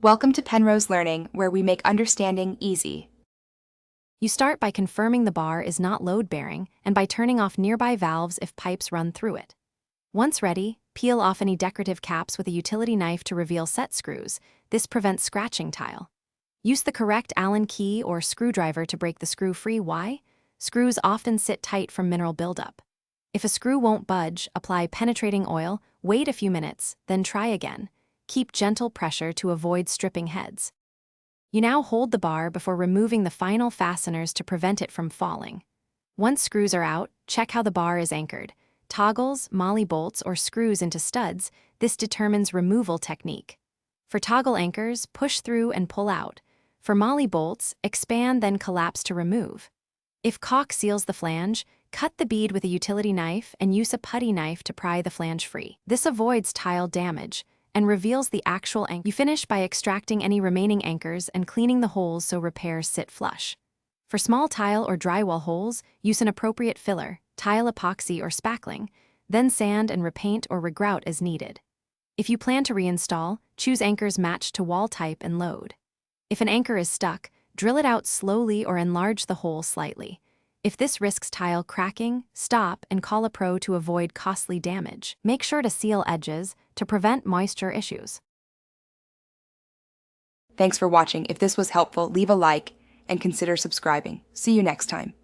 Welcome to Penrose Learning, where we make understanding easy. You start by confirming the bar is not load-bearing and by turning off nearby valves if pipes run through it. Once ready, peel off any decorative caps with a utility knife to reveal set screws. This prevents scratching tile. Use the correct Allen key or screwdriver to break the screw free. Why? Screws often sit tight from mineral buildup. If a screw won't budge, apply penetrating oil, wait a few minutes, then try again. Keep gentle pressure to avoid stripping heads. You now hold the bar before removing the final fasteners to prevent it from falling. Once screws are out, check how the bar is anchored. Toggles, molly bolts, or screws into studs, this determines removal technique. For toggle anchors, push through and pull out. For molly bolts, expand then collapse to remove. If caulk seals the flange, cut the bead with a utility knife and use a putty knife to pry the flange free. This avoids tile damage and reveals the actual anchor. You finish by extracting any remaining anchors and cleaning the holes so repairs sit flush. For small tile or drywall holes, use an appropriate filler, tile epoxy or spackling, then sand and repaint or regrout as needed. If you plan to reinstall, choose anchors matched to wall type and load. If an anchor is stuck, drill it out slowly or enlarge the hole slightly. If this risks tile cracking, stop and call a pro to avoid costly damage. Make sure to seal edges to prevent moisture issues. Thanks for watching. If this was helpful, leave a like and consider subscribing. See you next time.